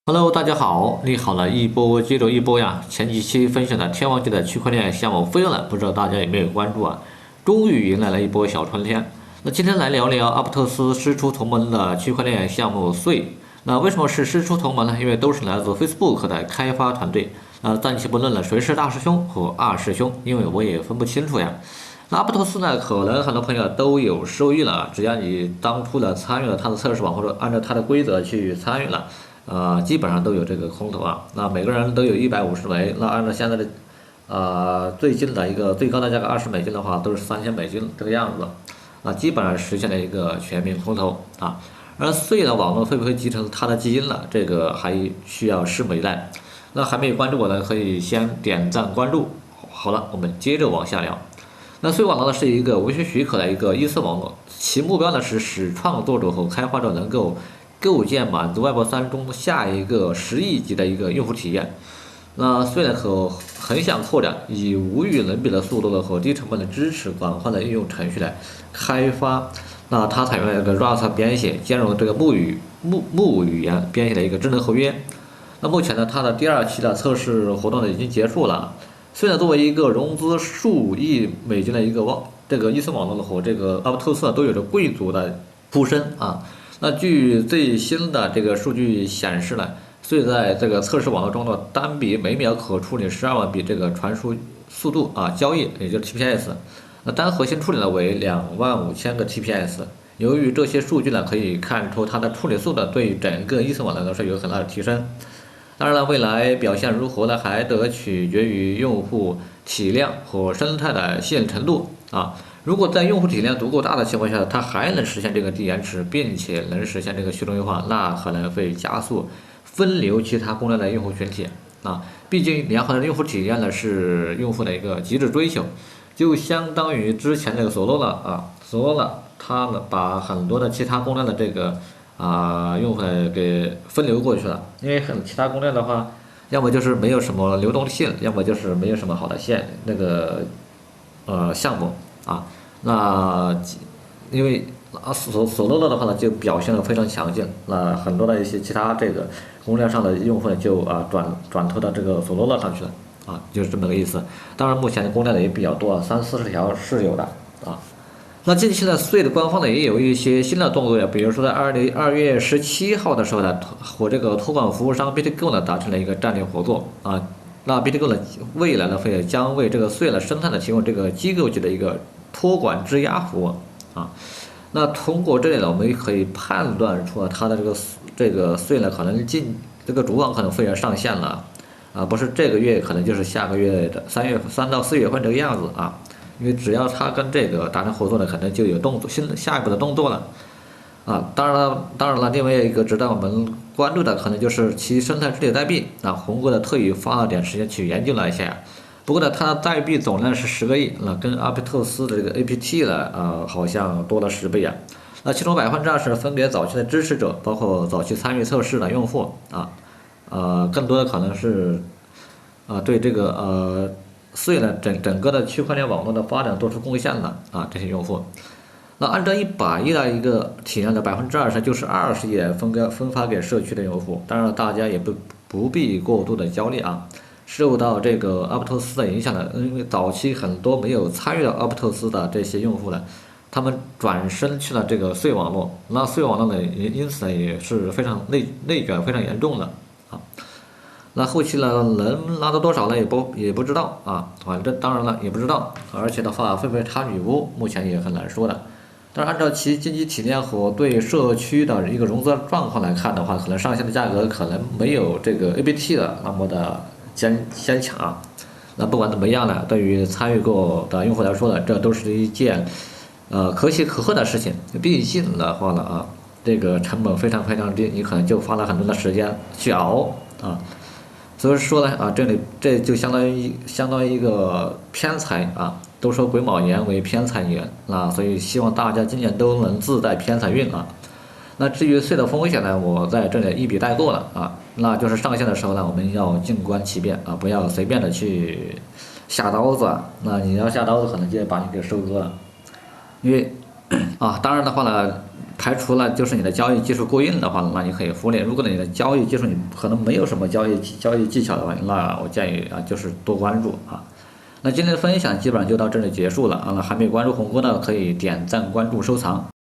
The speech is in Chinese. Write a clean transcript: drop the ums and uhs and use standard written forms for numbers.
Hello，大家好，利好了一波接着一波呀。前几期分享的天王级的区块链项目飞了，不知道大家有没有关注啊？终于迎来了一波小春天。那今天来聊聊阿布特斯师出同门的区块链项目 Sui。那为什么是师出同门呢？因为都是来自 Facebook 的开发团队。暂且不论了谁是大师兄和二师兄，因为我也分不清楚呀。那阿布特斯呢，可能很多朋友都有收益了，只要你当初的参与了他的测试网，或者按照他的规则去参与了。基本上都有这个空投啊。那每个人都有150枚，那按照现在的最近的一个最高的价格$20的话，都是$3000这个样子。基本上实现了一个全民空投啊。而碎的网络会不会继承它的基因呢？这个还需要拭目以待。那还没有关注我的，可以先点赞关注。好了，我们接着往下聊。那碎网络呢是一个无需许可的一个异色网络，其目标呢是使创作者和开发者能够构建满足 Web3中下一个10亿级的一个用户体验。那虽然很想扩展，以无与伦比的速度的和低成本的支持广泛的应用程序来开发。那它采用了一个 Rust 编写，兼容这个木语言编写的一个智能合约。那目前呢，它的第2期的测试活动呢已经结束了。虽然作为一个融资数亿美金的一个这个伊森网络和这个阿布特斯都有着贵族的出身啊。那据最新的这个数据显示呢，所以在这个测试网络中的单笔每秒可处理12万笔这个传输速度交易，也就是 TPS。那单核心处理呢为25000个 TPS。由于这些数据呢，可以看出它的处理速度对整个伊森网络是有很大的提升。当然了，未来表现如何呢，还得取决于用户体量和生态的信任程度啊。如果在用户体量足够大的情况下，它还能实现这个低延迟，并且能实现这个去中心化，那可能会加速分流其他功能的用户群体啊。毕竟良好的用户体验呢是用户的一个极致追求，就相当于之前这个Solana，它呢把很多的其他功能的这个用户呢给分流过去了，因为其他功能的话，要么就是没有什么流动性，要么就是没有什么好的项目啊。那因为Solana的话呢，就表现得非常强劲，那很多的一些其他这个公链上的用户呢，就转投到这个Solana上去了就是这么个意思。当然，目前的公链的也比较多，30-40条是有的啊。那近期呢，Sui的官方呢也有一些新的动作呀，比如说在2月17号的时候呢，和这个托管服务商 BitGo 呢达成了一个战略合作啊。那 BitGo 呢未来呢会将为这个Sui的生态呢提供这个机构级的一个托管质押服务啊。那通过这里呢，我们可以判断出它的这个Sui呢可能这个主网可能会要上线了不是这个月，可能就是下个月的3到4月份这个样子啊。因为只要他跟这个达成合作呢，可能就有下一步的动作了当然了，另外一个值得我们关注的可能就是其生态治理代币红哥呢特意花了点时间去研究了一下。不过呢，它的代币总量是10个亿，跟阿比特斯的这个 APT 呢好像多了10倍啊。那其中20%分给早期的支持者，包括早期参与测试的用户更多的可能是对这个Sui呢整个的区块链网络的发展做出贡献了这些用户。那按照100亿的一个体量的20%，就是20亿分发给社区的用户。当然了，大家也不必过度的焦虑受到这个阿布特斯的影响呢，因为早期很多没有参与到阿布特斯的这些用户呢，他们转身去了这个Sui网络，那Sui网络呢因此呢也是非常内卷非常严重的那后期呢能拿到多少呢？也不知道反正当然了也不知道，而且的话会不会插女巫，目前也很难说的。但是按照其经济体量和对社区的一个融资状况来看的话，可能上线的价格可能没有这个 ABT 的那么的坚强那不管怎么样呢，对于参与过的用户来说呢，这都是一件可喜可贺的事情。毕竟的话呢这个成本非常非常低，你可能就花了很多的时间去熬所以说呢这就相当于一个偏财都说癸卯年为偏财年所以希望大家今年都能自带偏财运那至于Sui的风险呢，我在这里一笔带过了那就是上线的时候呢，我们要静观其变不要随便的去下刀子那你要下刀子，可能就把你给收割了。因为当然的话呢，排除了就是你的交易技术过硬的话，那你可以忽略。如果你的交易技术你可能没有什么交易技巧的话，那我建议就是多关注啊。那今天的分享基本上就到这里结束了啊。那还没有关注红哥的可以点赞、关注、收藏。